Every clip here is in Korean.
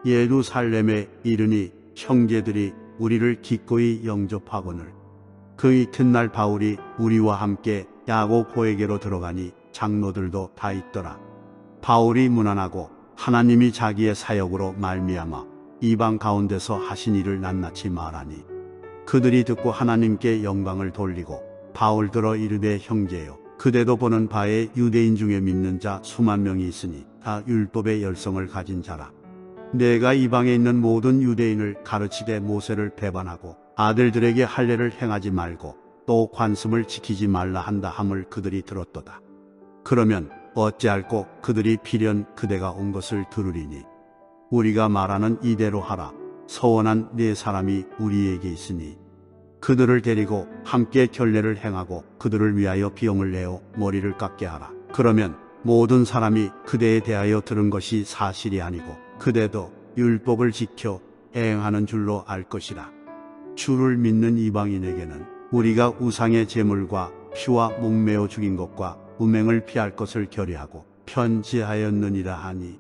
예루살렘에 이르니 형제들이 우리를 기꺼이 영접하거늘. 그 이튿날 바울이 우리와 함께 야고보에게로 들어가니 장로들도 다 있더라. 바울이 문안하고 하나님이 자기의 사역으로 말미암아 이방 가운데서 하신 일을 낱낱이 말하니 그들이 듣고 하나님께 영광을 돌리고 바울들어 이르되 형제여 그대도 보는 바에 유대인 중에 믿는 자 수만 명이 있으니 다 율법의 열성을 가진 자라. 내가 이방에 있는 모든 유대인을 가르치되 모세를 배반하고 아들들에게 할례를 행하지 말고 또 관습을 지키지 말라 한다 함을 그들이 들었도다. 그러면 어찌할꼬 그들이 필연 그대가 온 것을 들으리니 우리가 말하는 이대로 하라. 서원한 네 사람이 우리에게 있으니 그들을 데리고 함께 결례를 행하고 그들을 위하여 비용을 내어 머리를 깎게 하라. 그러면 모든 사람이 그대에 대하여 들은 것이 사실이 아니고 그대도 율법을 지켜 행하는 줄로 알 것이라. 주를 믿는 이방인에게는 우리가 우상의 제물과 피와 목매어 죽인 것과 음행을 피할 것을 결의하고 편지하였느니라 하니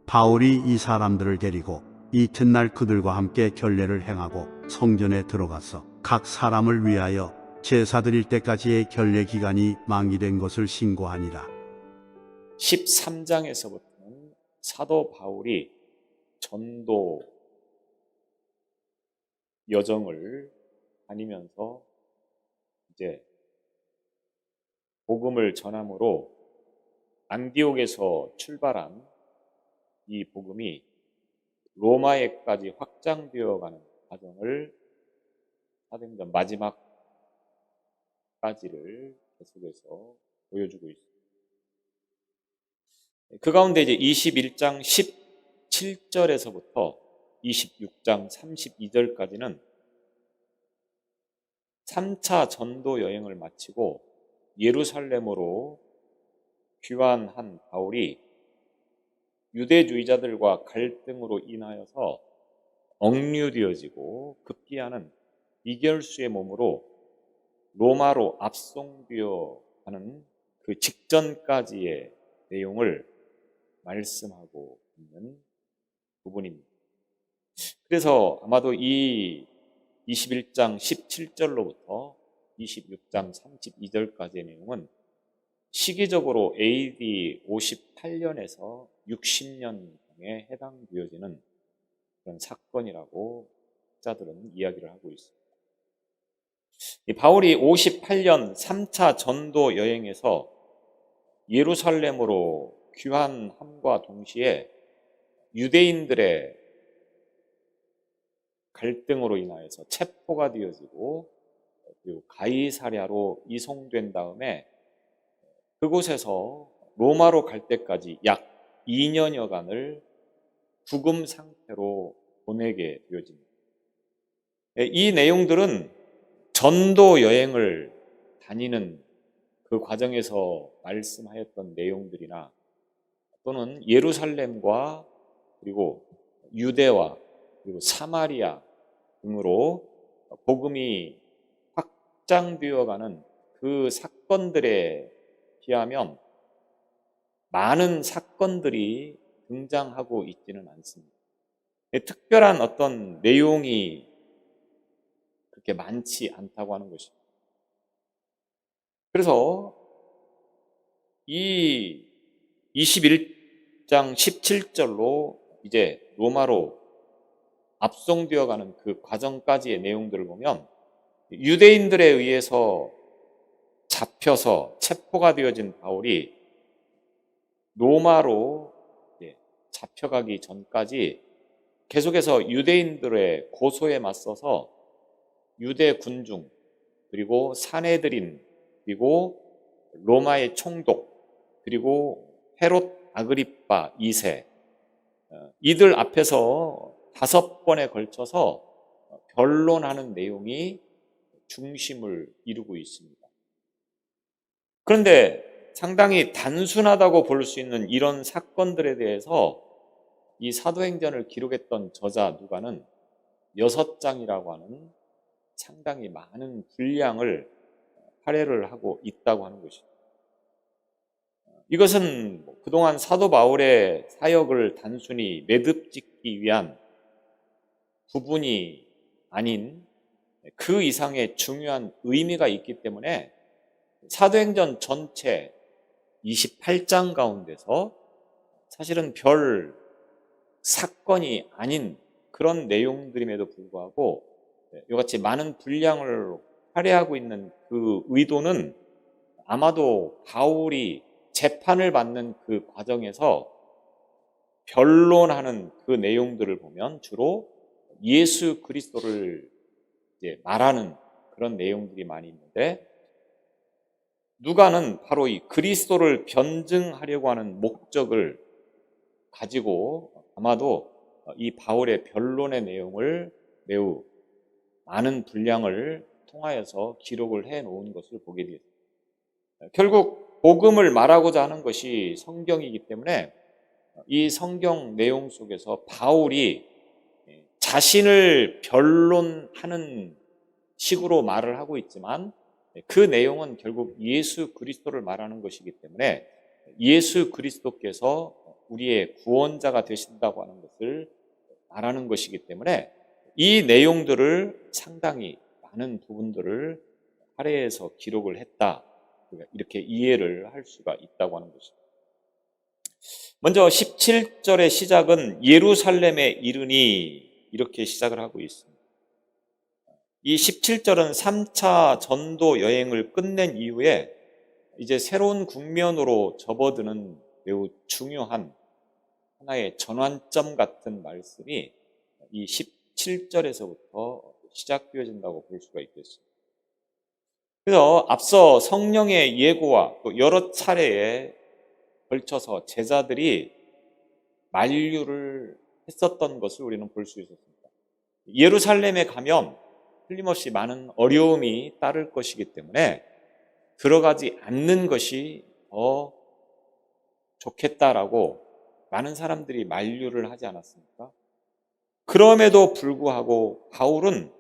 바울이 이 사람들을 데리고 이튿날 그들과 함께 결례를 행하고 성전에 들어가서 각 사람을 위하여 제사 드릴 때까지의 결례 기간이 만기된 것을 신고하니라. 13장에서부터는 사도 바울이 전도 여정을 다니면서 이제 복음을 전함으로 안디옥에서 출발한 이 복음이 로마에까지 확장되어가는 과정을 사도행전 마지막까지를 계속해서 보여주고 있습니다. 그 가운데 이제 21장 17절에서부터 26장 32절까지는 3차 전도 여행을 마치고 예루살렘으로 귀환한 바울이 유대주의자들과 갈등으로 인하여서 억류되어지고 급기야는 이결수의 몸으로 로마로 압송되어 가는 그 직전까지의 내용을 말씀하고 있는 부분입니다. 그래서 아마도 이 21장 17절로부터 26장 32절까지의 내용은 시기적으로 AD 58년에서 60년경에 해당되어지는 그런 사건이라고 학자들은 이야기를 하고 있습니다. 바울이 58년 3차 전도 여행에서 예루살렘으로 귀환함과 동시에 유대인들의 갈등으로 인하여서 체포가 되어지고 그리고 가이사랴로 이송된 다음에 그곳에서 로마로 갈 때까지 약 2년여간을 죽음 상태로 보내게 되어집니다. 이 내용들은 전도 여행을 다니는 그 과정에서 말씀하였던 내용들이나 또는 예루살렘과 그리고 유대와 그리고 사마리아 등으로 복음이 확장되어가는 그 사건들에 비하면 많은 사건들이 등장하고 있지는 않습니다. 특별한 어떤 내용이 그렇게 많지 않다고 하는 것입니다. 그래서 이 21장 17절로 이제 로마로 압송되어가는 그 과정까지의 내용들을 보면 유대인들에 의해서 잡혀서 체포가 되어진 바울이 로마로 잡혀가기 전까지 계속해서 유대인들의 고소에 맞서서 유대 군중 그리고 사내들인 그리고 로마의 총독 그리고 헤롯 아그리빠 2세 이들 앞에서 5번에 걸쳐서 변론하는 내용이 중심을 이루고 있습니다. 그런데 상당히 단순하다고 볼 수 있는 이런 사건들에 대해서 이 사도행전을 기록했던 저자 누가는 6장이라고 하는 상당히 많은 분량을 할애를 하고 있다고 하는 것입니다. 이것은 그동안 사도 바울의 사역을 단순히 매듭짓기 위한 부분이 아닌 그 이상의 중요한 의미가 있기 때문에 사도행전 전체 28장 가운데서 사실은 별 사건이 아닌 그런 내용들임에도 불구하고 이같이 많은 분량을 할애하고 있는 그 의도는 아마도 바울이 재판을 받는 그 과정에서 변론하는 그 내용들을 보면 주로 예수 그리스도를 이제 말하는 그런 내용들이 많이 있는데, 누가는 바로 이 그리스도를 변증하려고 하는 목적을 가지고 아마도 이 바울의 변론의 내용을 매우 많은 분량을 통하여서 기록을 해 놓은 것을 보게 되었습니다. 결국 복음을 말하고자 하는 것이 성경이기 때문에 이 성경 내용 속에서 바울이 자신을 변론하는 식으로 말을 하고 있지만 그 내용은 결국 예수 그리스도를 말하는 것이기 때문에 예수 그리스도께서 우리의 구원자가 되신다고 하는 것을 말하는 것이기 때문에 이 내용들을 상당히 많은 부분들을 할애해서 기록을 했다, 이렇게 이해를 할 수가 있다고 하는 것입니다. 먼저 17절의 시작은 예루살렘에 이르니 이렇게 시작을 하고 있습니다. 이 17절은 3차 전도 여행을 끝낸 이후에 이제 새로운 국면으로 접어드는 매우 중요한 하나의 전환점 같은 말씀이 이 17절에서부터 시작되어진다고 볼 수가 있겠습니다. 그래서 앞서 성령의 예고와 또 여러 차례에 걸쳐서 제자들이 만류를 했었던 것을 우리는 볼 수 있었습니다. 예루살렘에 가면 틀림없이 많은 어려움이 따를 것이기 때문에 들어가지 않는 것이 더 좋겠다라고 많은 사람들이 만류를 하지 않았습니까? 그럼에도 불구하고 바울은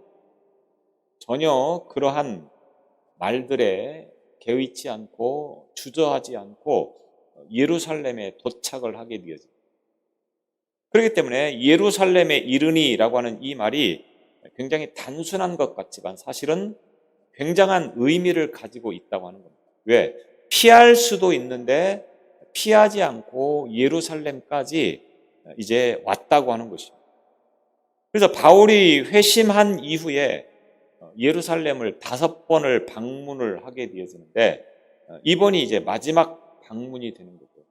전혀 그러한 말들에 개의치 않고 주저하지 않고 예루살렘에 도착을 하게 되어집니다. 그렇기 때문에 예루살렘에 이르니라고 하는 이 말이 굉장히 단순한 것 같지만 사실은 굉장한 의미를 가지고 있다고 하는 겁니다. 왜? 피할 수도 있는데 피하지 않고 예루살렘까지 이제 왔다고 하는 것입니다. 그래서 바울이 회심한 이후에 예루살렘을 5번을 방문을 하게 되어지는데 이번이 이제 마지막 방문이 되는 거죠.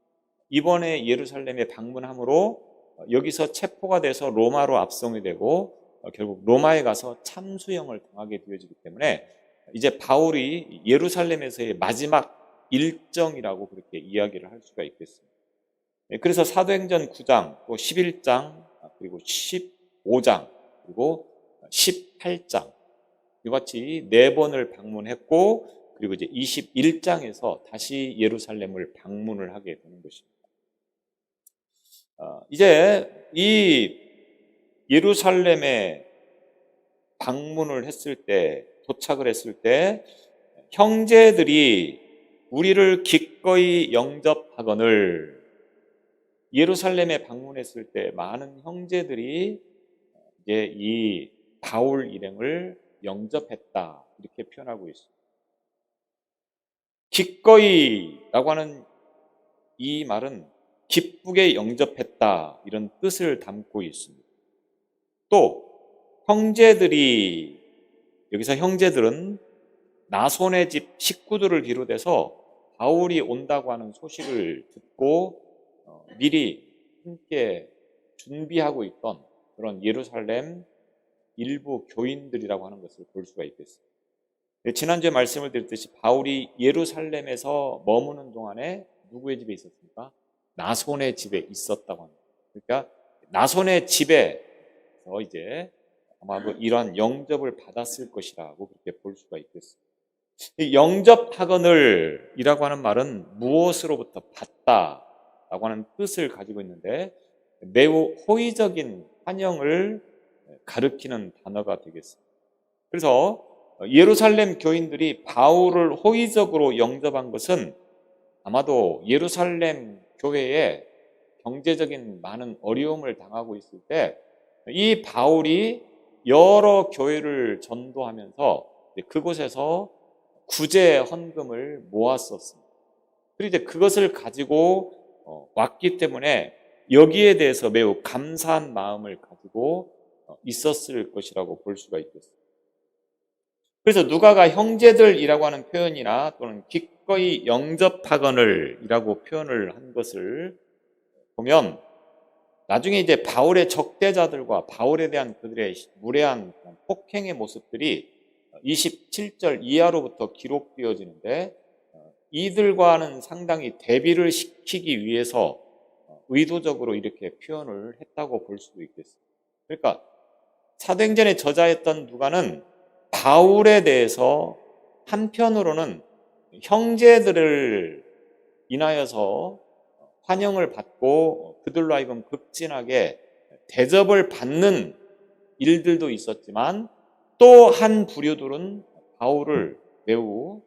이번에 예루살렘에 방문함으로 여기서 체포가 돼서 로마로 압송이 되고 결국 로마에 가서 참수형을 당하게 되어지기 때문에 이제 바울이 예루살렘에서의 마지막 일정이라고 그렇게 이야기를 할 수가 있겠습니다. 그래서 사도행전 9장, 또 11장, 그리고 15장, 그리고 18장 이같이 4번을 방문했고, 그리고 이제 21장에서 다시 예루살렘을 방문을 하게 되는 것입니다. 이제 이 예루살렘에 방문을 했을 때, 도착을 했을 때 형제들이 우리를 기꺼이 영접하거늘, 예루살렘에 방문했을 때 많은 형제들이 이제 이 바울 일행을 영접했다, 이렇게 표현하고 있습니다. 기꺼이라고 하는 이 말은 기쁘게 영접했다, 이런 뜻을 담고 있습니다. 또 형제들이, 여기서 형제들은 나손의 집 식구들을 비롯해서 바울이 온다고 하는 소식을 듣고 미리 함께 준비하고 있던 그런 예루살렘 일부 교인들이라고 하는 것을 볼 수가 있겠습니다. 지난주에 말씀을 드렸듯이 바울이 예루살렘에서 머무는 동안에 누구의 집에 있었습니까? 나손의 집에 있었다고 합니다. 그러니까 나손의 집에서 이제 아마 이러한 영접을 받았을 것이라고 그렇게 볼 수가 있겠습니다. 이 영접하거늘 이라고 하는 말은 무엇으로부터 받다라고 하는 뜻을 가지고 있는데 매우 호의적인 환영을 가리키는 단어가 되겠습니다. 그래서 예루살렘 교인들이 바울을 호의적으로 영접한 것은 아마도 예루살렘 교회에 경제적인 많은 어려움을 당하고 있을 때 이 바울이 여러 교회를 전도하면서 그곳에서 구제 헌금을 모았었습니다. 그리고 이제 그것을 가지고 왔기 때문에 여기에 대해서 매우 감사한 마음을 가지고 있었을 것이라고 볼 수가 있겠습니다. 그래서 누가가 형제들이라고 하는 표현이나 또는 기꺼이 영접하거늘 이라고 표현을 한 것을 보면 나중에 이제 바울의 적대자들과 바울에 대한 그들의 무례한 폭행의 모습들이 27절 이하로부터 기록되어지는데 이들과는 상당히 대비를 시키기 위해서 의도적으로 이렇게 표현을 했다고 볼 수도 있겠습니다. 그러니까 사도행전의 저자였던 누가는 바울에 대해서 한편으로는 형제들을 인하여서 환영을 받고 그들로 하여금 극진하게 대접을 받는 일들도 있었지만 또 한 부류들은 바울을 매우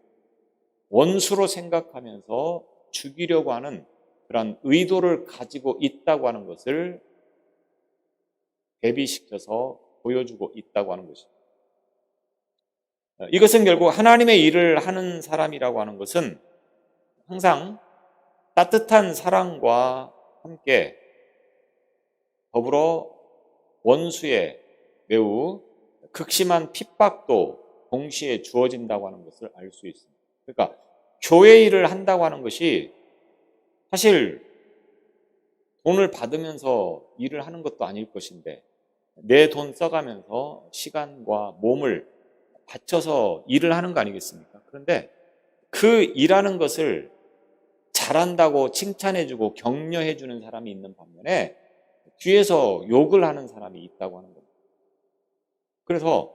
원수로 생각하면서 죽이려고 하는 그런 의도를 가지고 있다고 하는 것을 대비시켜서 보여주고 있다고 하는 것입니다. 이것은 결국 하나님의 일을 하는 사람이라고 하는 것은 항상 따뜻한 사랑과 함께 더불어 원수의 매우 극심한 핍박도 동시에 주어진다고 하는 것을 알 수 있습니다. 그러니까 교회 일을 한다고 하는 것이 사실 돈을 받으면서 일을 하는 것도 아닐 것인데 내 돈 써가면서 시간과 몸을 바쳐서 일을 하는 거 아니겠습니까? 그런데 그 일하는 것을 잘한다고 칭찬해주고 격려해주는 사람이 있는 반면에 뒤에서 욕을 하는 사람이 있다고 하는 겁니다. 그래서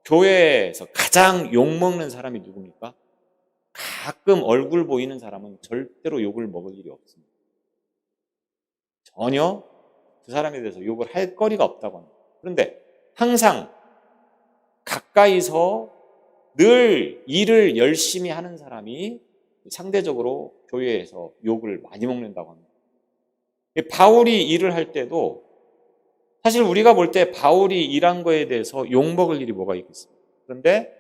교회에서 가장 욕먹는 사람이 누굽니까? 가끔 얼굴 보이는 사람은 절대로 욕을 먹을 일이 없습니다. 전혀 그 사람에 대해서 욕을 할 거리가 없다고 합니다. 그런데 항상 가까이서 늘 일을 열심히 하는 사람이 상대적으로 교회에서 욕을 많이 먹는다고 합니다. 바울이 일을 할 때도 사실 우리가 볼 때 바울이 일한 거에 대해서 욕먹을 일이 뭐가 있겠습니까? 그런데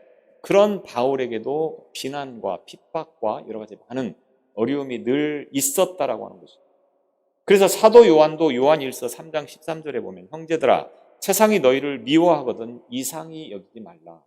그런 바울에게도 비난과 핍박과 여러 가지 많은 어려움이 늘 있었다라고 하는 것입니다. 그래서 사도 요한도 요한 1서 3장 13절에 보면 형제들아 세상이 너희를 미워하거든 이상히 여기지 말라.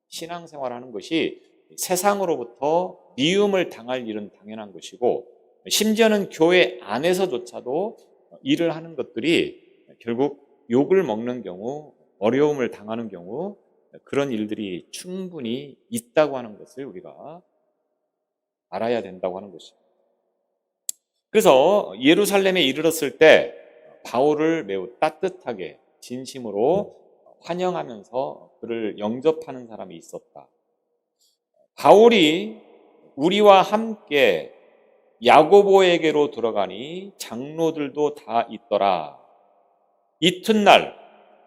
신앙생활하는 것이 세상으로부터 미움을 당할 일은 당연한 것이고 심지어는 교회 안에서조차도 일을 하는 것들이 결국 욕을 먹는 경우 어려움을 당하는 경우 그런 일들이 충분히 있다고 하는 것을 우리가 알아야 된다고 하는 것입니다. 그래서 예루살렘에 이르렀을 때 바울을 매우 따뜻하게 진심으로 환영하면서 그를 영접하는 사람이 있었다. 바울이 우리와 함께 야고보에게로 들어가니 장로들도 다 있더라. 이튿날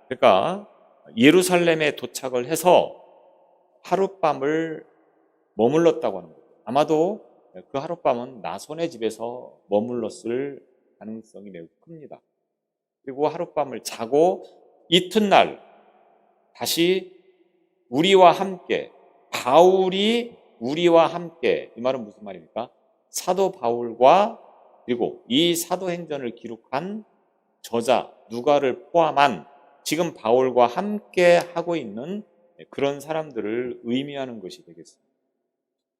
그러니까 예루살렘에 도착을 해서 하룻밤을 머물렀다고 하는 거예요. 아마도 그 하룻밤은 나손의 집에서 머물렀을 가능성이 매우 큽니다. 그리고 하룻밤을 자고 이튿날 다시 우리와 함께 바울이 우리와 함께 이 말은 무슨 말입니까? 사도 바울과 그리고 이 사도행전을 기록한 저자 누가를 포함한 지금 바울과 함께 하고 있는 그런 사람들을 의미하는 것이 되겠습니다.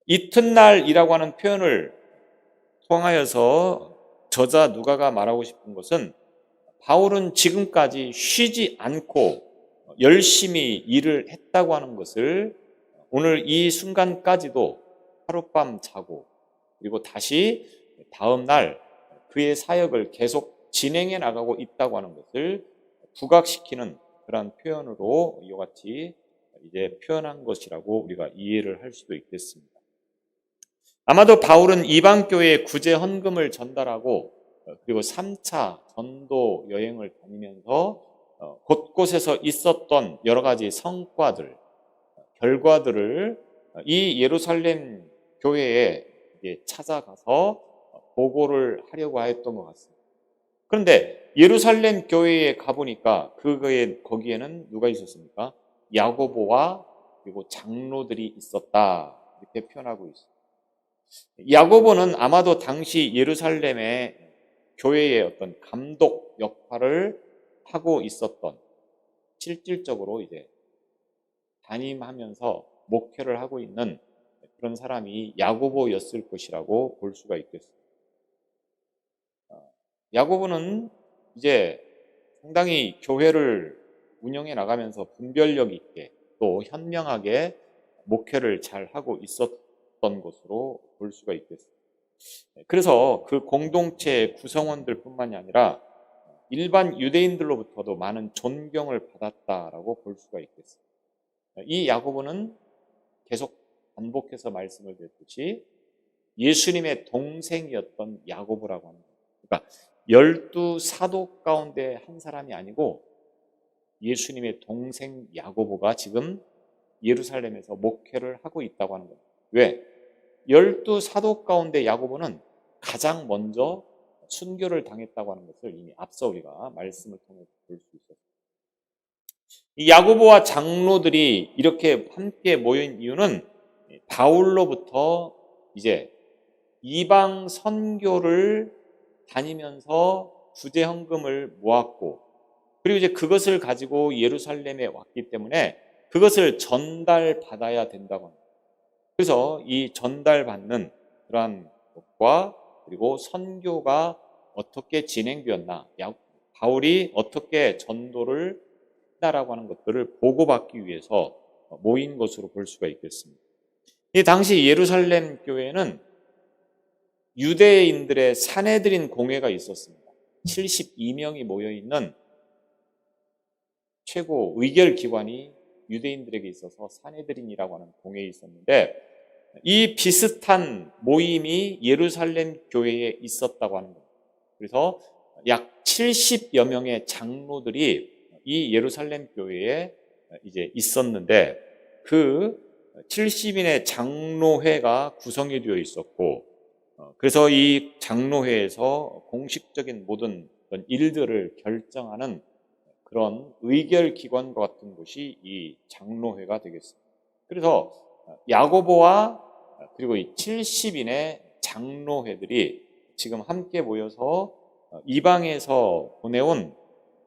이튿날이라고 하는 표현을 통하여서 저자 누가가 말하고 싶은 것은 바울은 지금까지 쉬지 않고 열심히 일을 했다고 하는 것을 오늘 이 순간까지도 하룻밤 자고 그리고 다시 다음 날 그의 사역을 계속 진행해 나가고 있다고 하는 것을 부각시키는 그런 표현으로 이와 같이 이제 표현한 것이라고 우리가 이해를 할 수도 있겠습니다. 아마도 바울은 이방 교회에 구제 헌금을 전달하고 그리고 3차 전도 여행을 다니면서 곳곳에서 있었던 여러 가지 성과들, 결과들을 이 예루살렘 교회에 찾아가서 보고를 하려고 했던 것 같습니다. 그런데 예루살렘 교회에 가보니까 거기에는 누가 있었습니까? 야고보와 그리고 장로들이 있었다, 이렇게 표현하고 있습니다. 야고보는 아마도 당시 예루살렘의 교회의 어떤 감독 역할을 하고 있었던, 실질적으로 이제 담임하면서 목회를 하고 있는 그런 사람이 야고보였을 것이라고 볼 수가 있겠습니다. 야고보는 이제 상당히 교회를 운영해 나가면서 분별력 있게 또 현명하게 목회를 잘 하고 있었던 것으로 볼 수가 있겠습니다. 그래서 그 공동체의 구성원들 뿐만이 아니라 일반 유대인들로부터도 많은 존경을 받았다라고 볼 수가 있겠습니다. 이 야고보는 계속 반복해서 말씀을 드렸듯이 예수님의 동생이었던 야고보라고 하는 거예요. 그러니까 12사도 가운데 한 사람이 아니고 예수님의 동생 야고보가 지금 예루살렘에서 목회를 하고 있다고 하는 거예요. 왜? 12사도 가운데 야고보는 가장 먼저 순교를 당했다고 하는 것을 이미 앞서 우리가 말씀을 통해 볼 수 있었습니다. 이 야고보와 장로들이 이렇게 함께 모인 이유는 바울로부터 이제 이방 선교를 다니면서 구제 헌금을 모았고, 그리고 이제 그것을 가지고 예루살렘에 왔기 때문에 그것을 전달받아야 된다고 합니다. 그래서 이 전달받는 그러한 것과 그리고 선교가 어떻게 진행되었나, 바울이 어떻게 전도를 했다라고 하는 것들을 보고받기 위해서 모인 것으로 볼 수가 있겠습니다. 이 당시 예루살렘 교회는 유대인들의 사내들인 공회가 있었습니다. 72명이 모여있는 최고 의결기관이 유대인들에게 있어서 사내들인이라고 하는 공회에 있었는데, 이 비슷한 모임이 예루살렘 교회에 있었다고 하는 거예요. 그래서 약 70여 명의 장로들이 이 예루살렘 교회에 이제 있었는데, 그 70인의 장로회가 구성이 되어 있었고, 그래서 이 장로회에서 공식적인 모든 일들을 결정하는 그런 의결기관과 같은 곳이 이 장로회가 되겠습니다. 그래서 야고보와 그리고 이 70인의 장로회들이 지금 함께 모여서 이방에서 보내온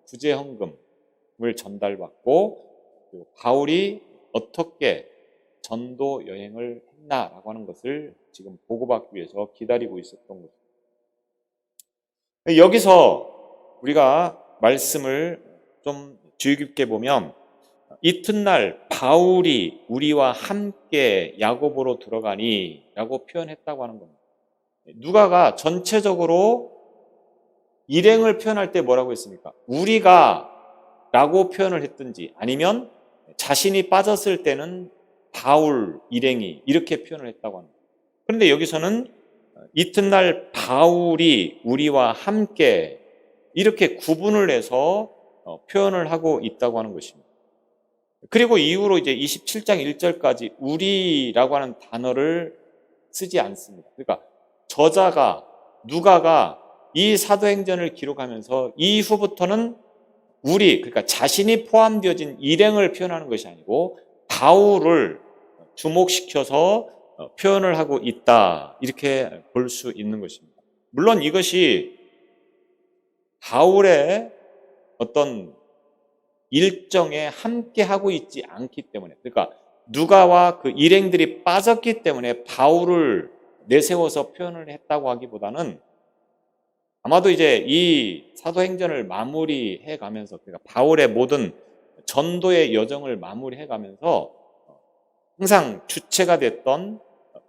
구제 헌금을 전달받고, 그리고 바울이 어떻게 전도 여행을 했나라고 하는 것을 지금 보고받기 위해서 기다리고 있었던 것입니다. 여기서 우리가 말씀을 좀 주의 깊게 보면, 이튿날 바울이 우리와 함께 야고보로 들어가니 라고 표현했다고 하는 겁니다. 누가가 전체적으로 일행을 표현할 때 뭐라고 했습니까? 우리가 라고 표현을 했든지, 아니면 자신이 빠졌을 때는 바울 일행이 이렇게 표현을 했다고 합니다. 그런데 여기서는 이튿날 바울이 우리와 함께 이렇게 구분을 해서 표현을 하고 있다고 하는 것입니다. 그리고 이후로 이제 27장 1절까지 우리라고 하는 단어를 쓰지 않습니다. 그러니까 저자가, 누가가 이 사도행전을 기록하면서 이후부터는 우리, 그러니까 자신이 포함되어진 일행을 표현하는 것이 아니고 바울을 주목시켜서 표현을 하고 있다, 이렇게 볼 수 있는 것입니다. 물론 이것이 바울의 어떤 일정에 함께 하고 있지 않기 때문에, 그러니까 누가와 그 일행들이 빠졌기 때문에 바울을 내세워서 표현을 했다고 하기보다는, 아마도 이제 이 사도행전을 마무리해 가면서, 그러니까 바울의 모든 전도의 여정을 마무리해 가면서 항상 주체가 됐던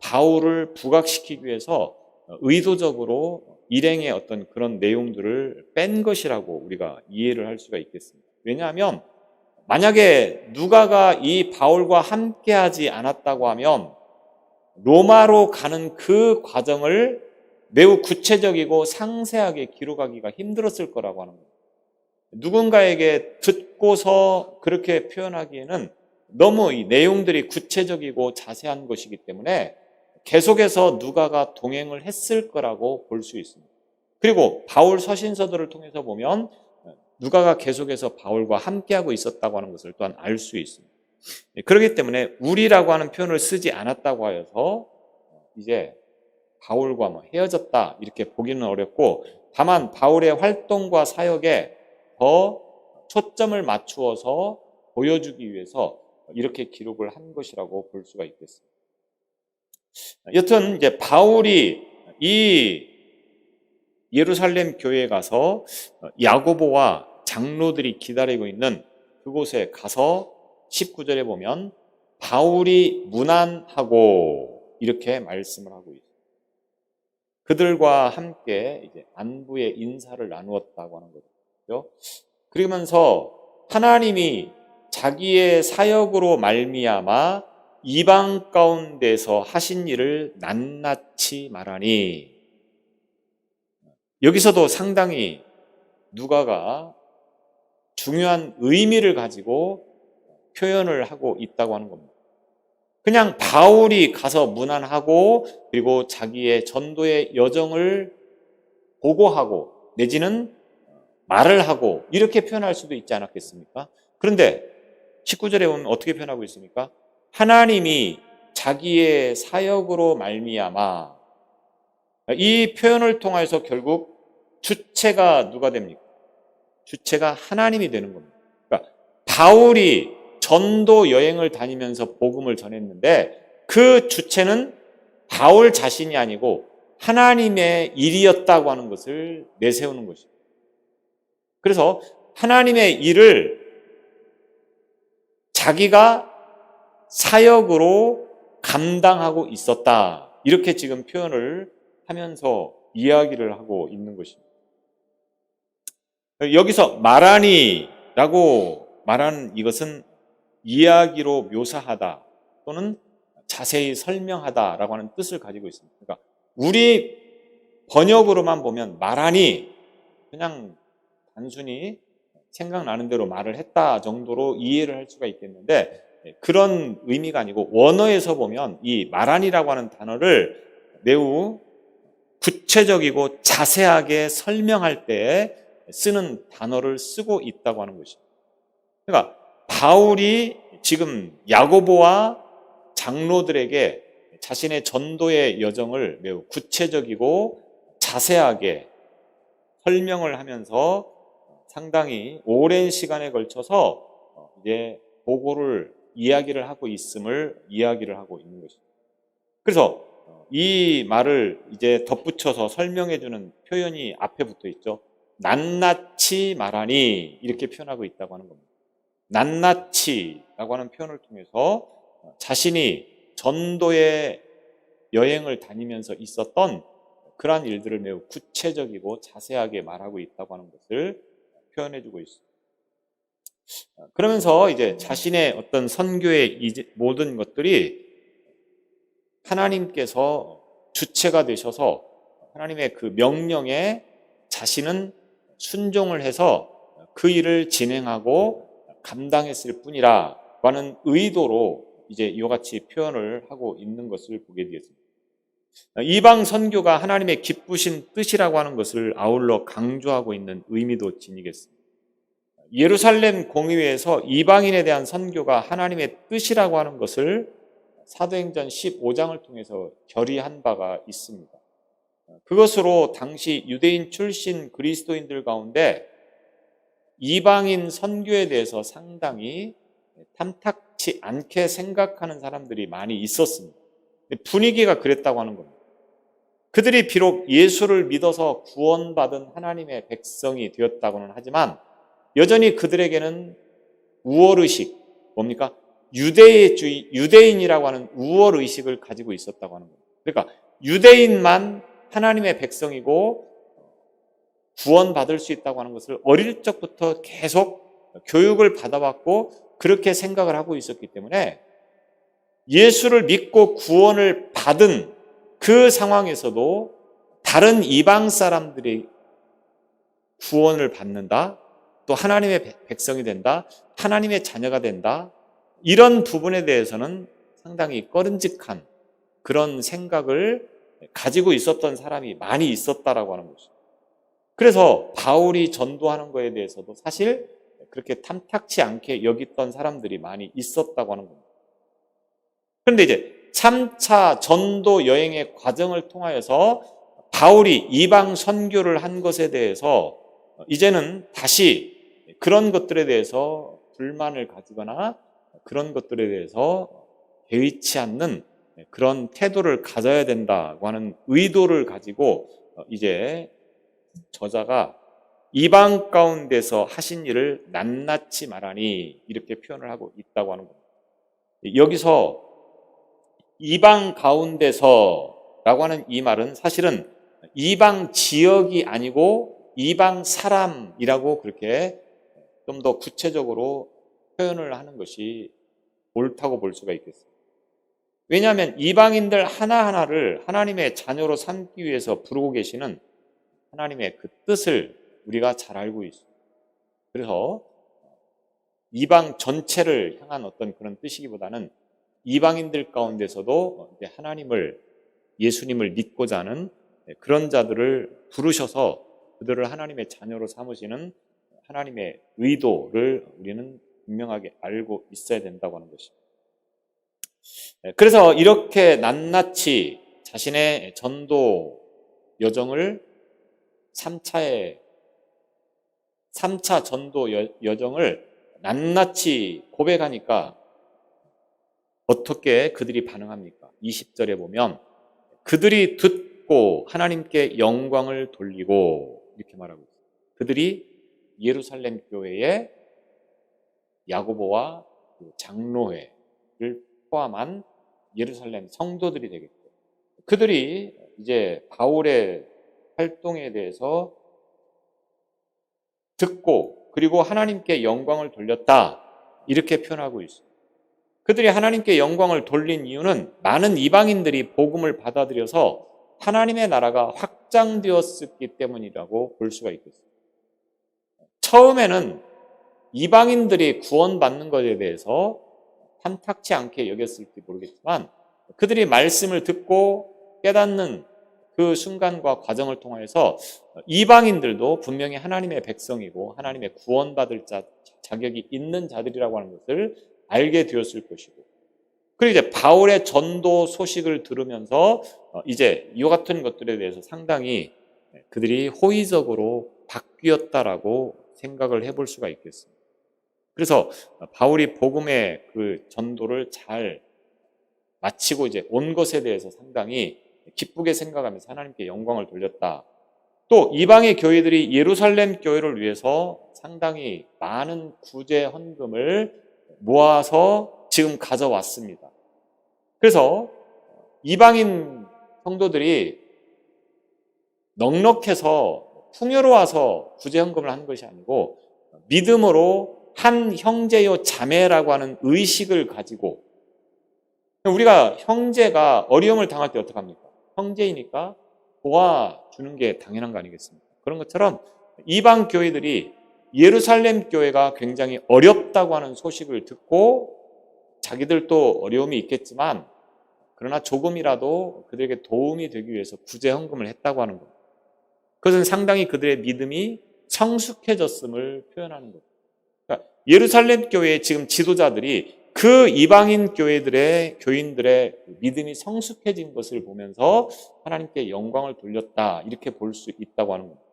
바울을 부각시키기 위해서 의도적으로 일행의 어떤 그런 내용들을 뺀 것이라고 우리가 이해를 할 수가 있겠습니다. 왜냐하면 만약에 누가가 이 바울과 함께하지 않았다고 하면 로마로 가는 그 과정을 매우 구체적이고 상세하게 기록하기가 힘들었을 거라고 하는 거예요. 누군가에게 듣고서 그렇게 표현하기에는 너무 이 내용들이 구체적이고 자세한 것이기 때문에 계속해서 누가가 동행을 했을 거라고 볼 수 있습니다. 그리고 바울 서신서들을 통해서 보면 누가가 계속해서 바울과 함께하고 있었다고 하는 것을 또한 알 수 있습니다. 그렇기 때문에 우리라고 하는 표현을 쓰지 않았다고 하여서 이제 바울과 뭐 헤어졌다 이렇게 보기는 어렵고, 다만 바울의 활동과 사역에 더 초점을 맞추어서 보여주기 위해서 이렇게 기록을 한 것이라고 볼 수가 있겠습니다. 여튼 이제 바울이 이 예루살렘 교회에 가서 야고보와 장로들이 기다리고 있는 그곳에 가서 19절에 보면 바울이 문안하고 이렇게 말씀을 하고 있습니다. 그들과 함께 이제 안부의 인사를 나누었다고 하는 거죠. 그러면서 하나님이 자기의 사역으로 말미암아 이방 가운데서 하신 일을 낱낱이 말하니, 여기서도 상당히 누가가 중요한 의미를 가지고 표현을 하고 있다고 하는 겁니다. 그냥 바울이 가서 문안하고 그리고 자기의 전도의 여정을 보고하고 내지는 말을 하고 이렇게 표현할 수도 있지 않았겠습니까? 그런데 19절에 보면 어떻게 표현하고 있습니까? 하나님이 자기의 사역으로 말미암아, 이 표현을 통해서 결국 주체가 누가 됩니까? 주체가 하나님이 되는 겁니다. 그러니까 바울이 전도 여행을 다니면서 복음을 전했는데 그 주체는 바울 자신이 아니고 하나님의 일이었다고 하는 것을 내세우는 것입니다. 그래서 하나님의 일을 자기가 사역으로 감당하고 있었다, 이렇게 지금 표현을 하면서 이야기를 하고 있는 것입니다. 여기서 말하니라고 말하는 이것은 이야기로 묘사하다 또는 자세히 설명하다라고 하는 뜻을 가지고 있습니다. 그러니까 우리 번역으로만 보면 말하니 그냥 단순히 생각나는 대로 말을 했다 정도로 이해를 할 수가 있겠는데, 그런 의미가 아니고 원어에서 보면 이 말하니라고 하는 단어를 매우 구체적이고 자세하게 설명할 때 쓰는 단어를 쓰고 있다고 하는 것입니다. 그러니까 바울이 지금 야고보와 장로들에게 자신의 전도의 여정을 매우 구체적이고 자세하게 설명을 하면서 상당히 오랜 시간에 걸쳐서 이제 보고를 이야기를 하고 있음을 이야기를 하고 있는 것입니다. 그래서 이 말을 이제 덧붙여서 설명해주는 표현이 앞에 붙어 있죠. 낱낱이 말하니, 이렇게 표현하고 있다고 하는 겁니다. 낱낱이라고 하는 표현을 통해서 자신이 전도의 여행을 다니면서 있었던 그러한 일들을 매우 구체적이고 자세하게 말하고 있다고 하는 것을 표현해주고 있습니다. 그러면서 이제 자신의 어떤 선교의 모든 것들이 하나님께서 주체가 되셔서 하나님의 그 명령에 자신은 순종을 해서 그 일을 진행하고 감당했을 뿐이라 하는 의도로 이제 이와 같이 표현을 하고 있는 것을 보게 되었습니다. 이방 선교가 하나님의 기쁘신 뜻이라고 하는 것을 아울러 강조하고 있는 의미도 지니겠습니다. 예루살렘 공의회에서 이방인에 대한 선교가 하나님의 뜻이라고 하는 것을 사도행전 15장을 통해서 결의한 바가 있습니다. 그것으로 당시 유대인 출신 그리스도인들 가운데 이방인 선교에 대해서 상당히 탐탁치 않게 생각하는 사람들이 많이 있었습니다. 분위기가 그랬다고 하는 겁니다. 그들이 비록 예수를 믿어서 구원받은 하나님의 백성이 되었다고는 하지만 여전히 그들에게는 우월의식, 뭡니까? 유대인이라고 하는 우월의식을 가지고 있었다고 하는 겁니다. 그러니까 유대인만 하나님의 백성이고 구원받을 수 있다고 하는 것을 어릴 적부터 계속 교육을 받아왔고 그렇게 생각을 하고 있었기 때문에 예수를 믿고 구원을 받은 그 상황에서도 다른 이방 사람들이 구원을 받는다, 또 하나님의 백성이 된다, 하나님의 자녀가 된다, 이런 부분에 대해서는 상당히 꺼림직한 그런 생각을 가지고 있었던 사람이 많이 있었다라고 하는 것이죠. 그래서 바울이 전도하는 거에 대해서도 사실 그렇게 탐탁치 않게 여겼던 사람들이 많이 있었다고 하는 겁니다. 그런데 이제 3차 전도 여행의 과정을 통하여서 바울이 이방 선교를 한 것에 대해서 이제는 다시 그런 것들에 대해서 불만을 가지거나 그런 것들에 대해서 개의치 않는 그런 태도를 가져야 된다고 하는 의도를 가지고 이제 저자가 이방 가운데서 하신 일을 낱낱이 말하니 이렇게 표현을 하고 있다고 하는 겁니다. 여기서 이방 가운데서라고 하는 이 말은 사실은 이방 지역이 아니고 이방 사람이라고 그렇게 좀 더 구체적으로 표현을 하는 것이 옳다고 볼 수가 있겠습니다. 왜냐하면 이방인들 하나하나를 하나님의 자녀로 삼기 위해서 부르고 계시는 하나님의 그 뜻을 우리가 잘 알고 있습니다. 그래서 이방 전체를 향한 어떤 그런 뜻이기보다는 이방인들 가운데서도 하나님을, 예수님을 믿고자 하는 그런 자들을 부르셔서 그들을 하나님의 자녀로 삼으시는 하나님의 의도를 우리는 분명하게 알고 있어야 된다고 하는 것입니다. 그래서 이렇게 낱낱이 자신의 전도 여정을 3차 전도 여정을 낱낱이 고백하니까 어떻게 그들이 반응합니까? 20절에 보면 그들이 듣고 하나님께 영광을 돌리고 이렇게 말하고 있어요. 그들이 예루살렘 교회의 야고보와 장로회를 포함한 예루살렘 성도들이 되겠죠. 그들이 이제 바울의 활동에 대해서 듣고 그리고 하나님께 영광을 돌렸다 이렇게 표현하고 있어요. 그들이 하나님께 영광을 돌린 이유는 많은 이방인들이 복음을 받아들여서 하나님의 나라가 확장되었기 때문이라고 볼 수가 있겠습니다. 처음에는 이방인들이 구원받는 것에 대해서 탐탁치 않게 여겼을지 모르겠지만 그들이 말씀을 듣고 깨닫는 그 순간과 과정을 통해서 이방인들도 분명히 하나님의 백성이고 하나님의 구원받을 자격이 있는 자들이라고 하는 것을 알게 되었을 것이고, 그리고 이제 바울의 전도 소식을 들으면서 이제 이와 같은 것들에 대해서 상당히 그들이 호의적으로 바뀌었다라고 생각을 해볼 수가 있겠습니다. 그래서 바울이 복음의 그 전도를 잘 마치고 이제 온 것에 대해서 상당히 기쁘게 생각하면서 하나님께 영광을 돌렸다. 또 이방의 교회들이 예루살렘 교회를 위해서 상당히 많은 구제 헌금을 모아서 지금 가져왔습니다. 그래서 이방인 성도들이 넉넉해서 풍요로워서 구제 헌금을 한 것이 아니고 믿음으로 한 형제요 자매라고 하는 의식을 가지고, 우리가 형제가 어려움을 당할 때 어떡합니까? 형제이니까 도와주는 게 당연한 거 아니겠습니까? 그런 것처럼 이방 교회들이 예루살렘 교회가 굉장히 어렵다고 하는 소식을 듣고 자기들도 어려움이 있겠지만 그러나 조금이라도 그들에게 도움이 되기 위해서 구제 헌금을 했다고 하는 것. 그것은 상당히 그들의 믿음이 성숙해졌음을 표현하는 것. 그러니까 예루살렘 교회의 지금 지도자들이 그 이방인 교인들의 믿음이 성숙해진 것을 보면서 하나님께 영광을 돌렸다 이렇게 볼 수 있다고 하는 겁니다.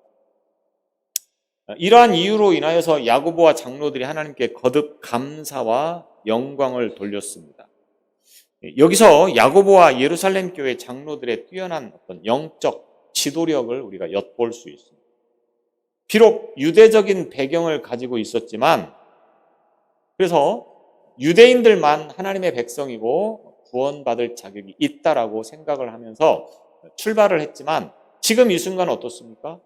이러한 이유로 인하여서 야고보와 장로들이 하나님께 거듭 감사와 영광을 돌렸습니다. 여기서 야고보와 예루살렘 교회 장로들의 뛰어난 어떤 영적 지도력을 우리가 엿볼 수 있습니다. 비록 유대적인 배경을 가지고 있었지만, 그래서 유대인들만 하나님의 백성이고 구원받을 자격이 있다라고 생각을 하면서 출발을 했지만 지금 이 순간 어떻습니까?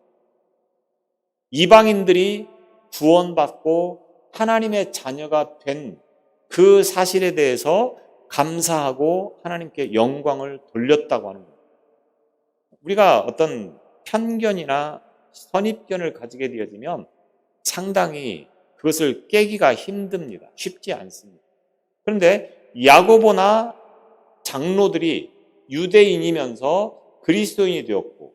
이방인들이 구원받고 하나님의 자녀가 된 그 사실에 대해서 감사하고 하나님께 영광을 돌렸다고 하는 겁니다. 우리가 어떤 편견이나 선입견을 가지게 되어지면 상당히 그것을 깨기가 힘듭니다. 쉽지 않습니다. 그런데 야고보나 장로들이 유대인이면서 그리스도인이 되었고,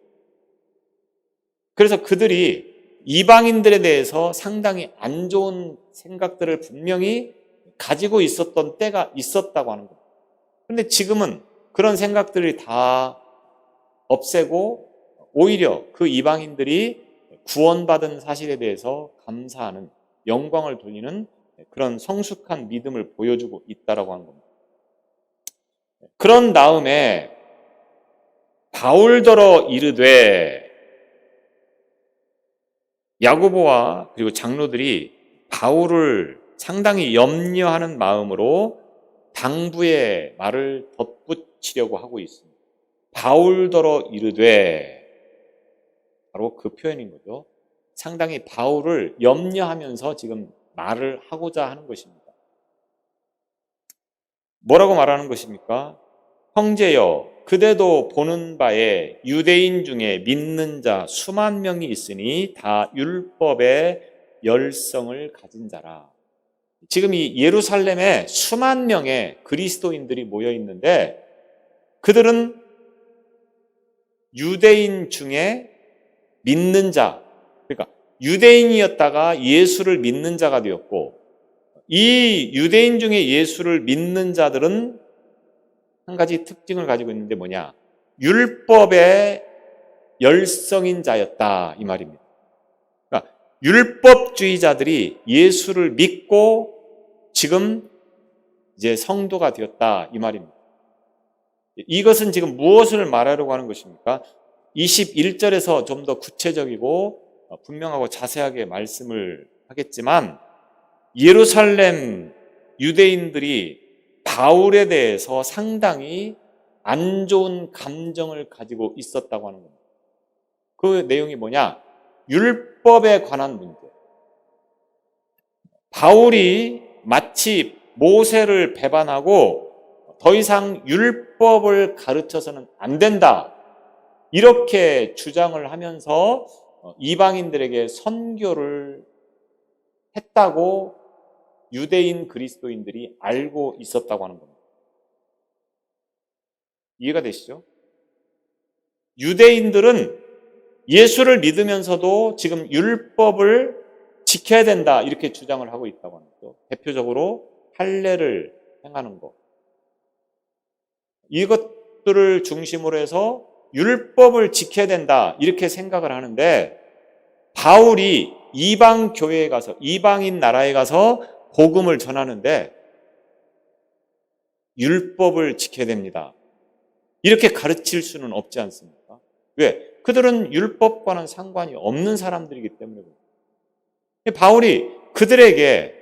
그래서 그들이 이방인들에 대해서 상당히 안 좋은 생각들을 분명히 가지고 있었던 때가 있었다고 하는 겁니다. 그런데 지금은 그런 생각들이 다 없애고 오히려 그 이방인들이 구원받은 사실에 대해서 감사하는, 영광을 돌리는 그런 성숙한 믿음을 보여주고 있다라고 하는 겁니다. 그런 다음에 바울더러 이르되, 야고보와 그리고 장로들이 바울을 상당히 염려하는 마음으로 당부의 말을 덧붙이려고 하고 있습니다. 바울더러 이르되, 바로 그 표현인 거죠. 상당히 바울을 염려하면서 지금 말을 하고자 하는 것입니다. 뭐라고 말하는 것입니까? 형제여, 그대도 보는 바에 유대인 중에 믿는 자 수만 명이 있으니 다 율법의 열성을 가진 자라. 지금 이 예루살렘에 수만 명의 그리스도인들이 모여 있는데, 그들은 유대인 중에 믿는 자, 그러니까 유대인이었다가 예수를 믿는 자가 되었고, 이 유대인 중에 예수를 믿는 자들은 한 가지 특징을 가지고 있는데 뭐냐? 율법의 열성인 자였다, 이 말입니다. 그러니까 율법주의자들이 예수를 믿고 지금 이제 성도가 되었다, 이 말입니다. 이것은 지금 무엇을 말하려고 하는 것입니까? 21절에서 좀 더 구체적이고 분명하고 자세하게 말씀을 하겠지만, 예루살렘 유대인들이 바울에 대해서 상당히 안 좋은 감정을 가지고 있었다고 하는 겁니다. 그 내용이 뭐냐? 율법에 관한 문제. 바울이 마치 모세를 배반하고 더 이상 율법을 가르쳐서는 안 된다, 이렇게 주장을 하면서 이방인들에게 선교를 했다고 유대인 그리스도인들이 알고 있었다고 하는 겁니다. 이해가 되시죠? 유대인들은 예수를 믿으면서도 지금 율법을 지켜야 된다, 이렇게 주장을 하고 있다고 하는 거죠. 대표적으로 할례를 행하는 것, 이것들을 중심으로 해서 율법을 지켜야 된다, 이렇게 생각을 하는데, 바울이 이방 교회에 가서, 이방인 나라에 가서 복음을 전하는데 율법을 지켜야 됩니다, 이렇게 가르칠 수는 없지 않습니까? 왜? 그들은 율법과는 상관이 없는 사람들이기 때문에. 바울이 그들에게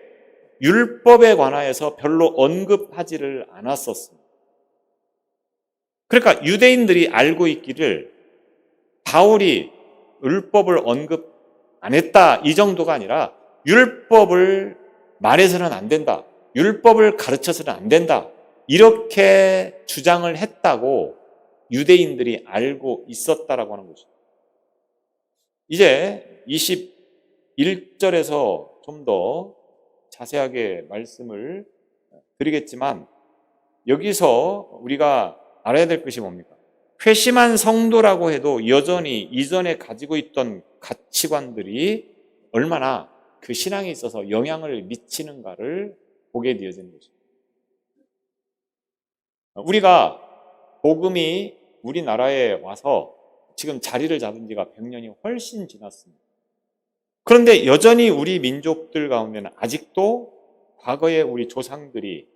율법에 관하여서 별로 언급하지를 않았었습니다. 그러니까 유대인들이 알고 있기를 바울이 율법을 언급 안 했다, 이 정도가 아니라 율법을 말해서는 안 된다, 율법을 가르쳐서는 안 된다, 이렇게 주장을 했다고 유대인들이 알고 있었다라고 하는 것입니다. 이제 21절에서 좀 더 자세하게 말씀을 드리겠지만, 여기서 우리가 알아야 될 것이 뭡니까? 회심한 성도라고 해도 여전히 이전에 가지고 있던 가치관들이 얼마나 그 신앙에 있어서 영향을 미치는가를 보게 되어지는 것입니다. 우리가 복음이 우리나라에 와서 지금 자리를 잡은 지가 100년이 훨씬 지났습니다. 그런데 여전히 우리 민족들 가운데는 아직도 과거에 우리 조상들이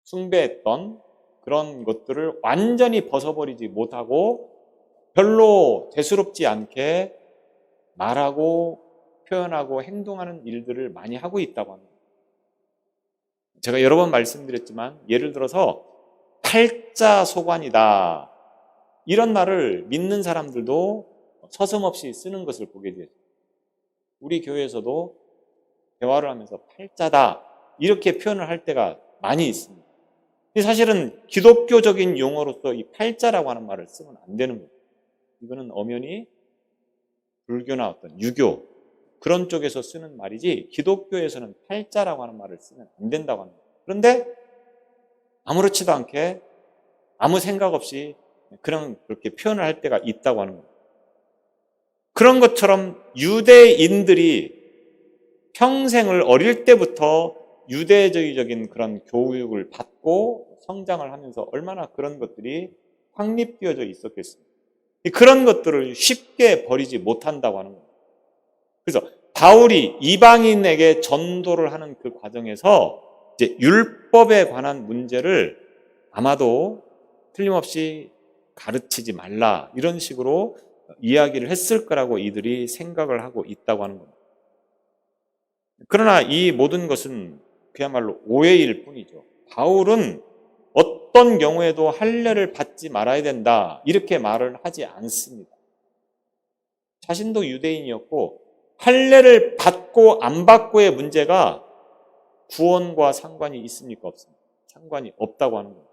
숭배했던 그런 것들을 완전히 벗어버리지 못하고 별로 대수롭지 않게 말하고 표현하고 행동하는 일들을 많이 하고 있다고 합니다. 제가 여러 번 말씀드렸지만, 예를 들어서 팔자소관이다, 이런 말을 믿는 사람들도 서슴없이 쓰는 것을 보게 되죠. 우리 교회에서도 대화를 하면서 팔자다, 이렇게 표현을 할 때가 많이 있습니다. 사실은 기독교적인 용어로서 이 팔자라고 하는 말을 쓰면 안 되는 거예요. 이거는 엄연히 불교나 어떤 유교 그런 쪽에서 쓰는 말이지, 기독교에서는 팔자라고 하는 말을 쓰면 안 된다고 합니다. 그런데 아무렇지도 않게 아무 생각 없이 그렇게 표현을 할 때가 있다고 하는 겁니다. 그런 것처럼 유대인들이 평생을 어릴 때부터 유대주의적인 그런 교육을 받고 성장을 하면서 얼마나 그런 것들이 확립되어져 있었겠습니까? 그런 것들을 쉽게 버리지 못한다고 하는 겁니다. 그래서 바울이 이방인에게 전도를 하는 그 과정에서 이제 율법에 관한 문제를 아마도 틀림없이 가르치지 말라 이런 식으로 이야기를 했을 거라고 이들이 생각을 하고 있다고 하는 겁니다. 그러나 이 모든 것은 그야말로 오해일 뿐이죠. 바울은 어떤 경우에도 할례를 받지 말아야 된다 이렇게 말을 하지 않습니다. 자신도 유대인이었고 할례를 받고 안 받고의 문제가 구원과 상관이 있습니까? 없습니까? 상관이 없다고 하는 겁니다.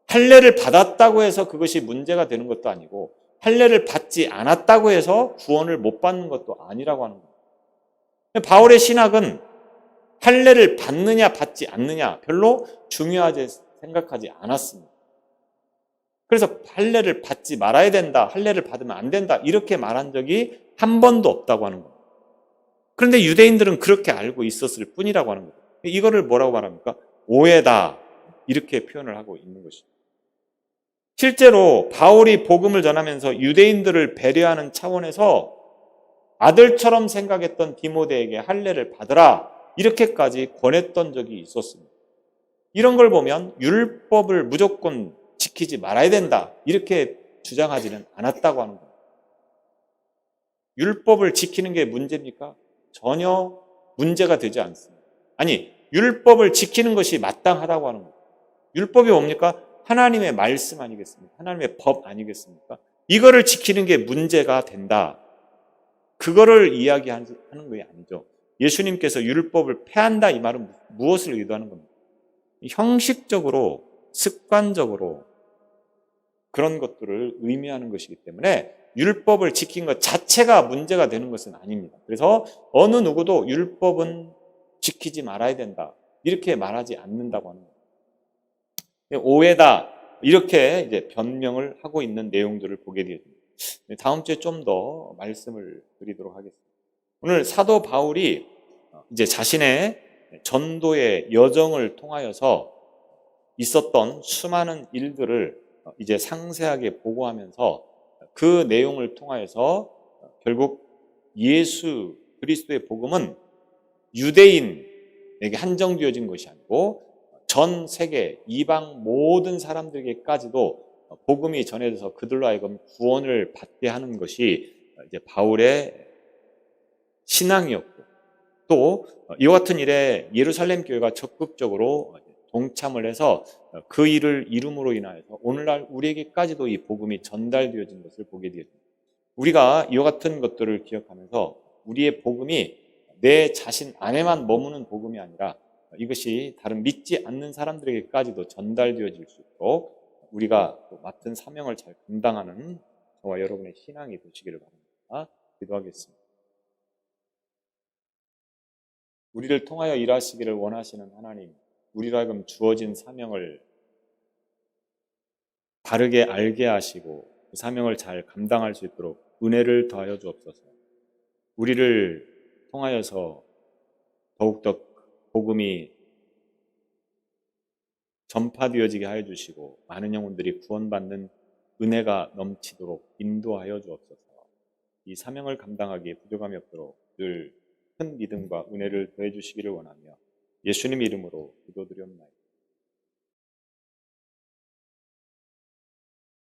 할례를 받았다고 해서 그것이 문제가 되는 것도 아니고 할례를 받지 않았다고 해서 구원을 못 받는 것도 아니라고 하는 겁니다. 바울의 신학은 할례를 받느냐 받지 않느냐 별로 중요하게 생각하지 않았습니다. 그래서 할례를 받지 말아야 된다, 할례를 받으면 안 된다 이렇게 말한 적이 한 번도 없다고 하는 겁니다. 그런데 유대인들은 그렇게 알고 있었을 뿐이라고 하는 겁니다. 이거를 뭐라고 말합니까? 오해다 이렇게 표현을 하고 있는 것이죠. 실제로 바울이 복음을 전하면서 유대인들을 배려하는 차원에서 아들처럼 생각했던 디모데에게 할례를 받으라 이렇게까지 권했던 적이 있었습니다. 이런 걸 보면 율법을 무조건 지키지 말아야 된다 이렇게 주장하지는 않았다고 하는 겁니다. 율법을 지키는 게 문제입니까? 전혀 문제가 되지 않습니다. 아니, 율법을 지키는 것이 마땅하다고 하는 겁니다. 율법이 뭡니까? 하나님의 말씀 아니겠습니까? 하나님의 법 아니겠습니까? 이거를 지키는 게 문제가 된다. 그거를 이야기하는 게 아니죠. 예수님께서 율법을 폐한다 이 말은 무엇을 의도하는 겁니까? 형식적으로 습관적으로 그런 것들을 의미하는 것이기 때문에 율법을 지킨 것 자체가 문제가 되는 것은 아닙니다. 그래서 어느 누구도 율법은 지키지 말아야 된다 이렇게 말하지 않는다고 하는 겁니다. 오해다 이렇게 이제 변명을 하고 있는 내용들을 보게 되었습니다. 다음 주에 좀 더 말씀을 드리도록 하겠습니다. 오늘 사도 바울이 이제 자신의 전도의 여정을 통하여서 있었던 수많은 일들을 이제 상세하게 보고하면서 그 내용을 통하여서 결국 예수 그리스도의 복음은 유대인에게 한정되어진 것이 아니고 전 세계 이방 모든 사람들에게까지도 복음이 전해져서 그들로 하여금 구원을 받게 하는 것이 이제 바울의 신앙이었고 또 이와 같은 일에 예루살렘 교회가 적극적으로 동참을 해서 그 일을 이룸으로 인하여서 오늘날 우리에게까지도 이 복음이 전달되어진 것을 보게 되었습니다. 우리가 이와 같은 것들을 기억하면서 우리의 복음이 내 자신 안에만 머무는 복음이 아니라 이것이 다른 믿지 않는 사람들에게까지도 전달되어질 수 있도록 우리가 맡은 사명을 잘 감당하는 저와 여러분의 신앙이 되시기를 바랍니다. 기도하겠습니다. 우리를 통하여 일하시기를 원하시는 하나님, 우리로 하여금 주어진 사명을 바르게 알게 하시고 그 사명을 잘 감당할 수 있도록 은혜를 더하여 주옵소서. 우리를 통하여서 더욱더 복음이 전파되어지게 하여 주시고 많은 영혼들이 구원받는 은혜가 넘치도록 인도하여 주옵소서. 이 사명을 감당하기에 부족함이 없도록 늘 큰 믿음과 은혜를 더해 주시기를 원하며 예수님 이름으로 기도드리옵나이다.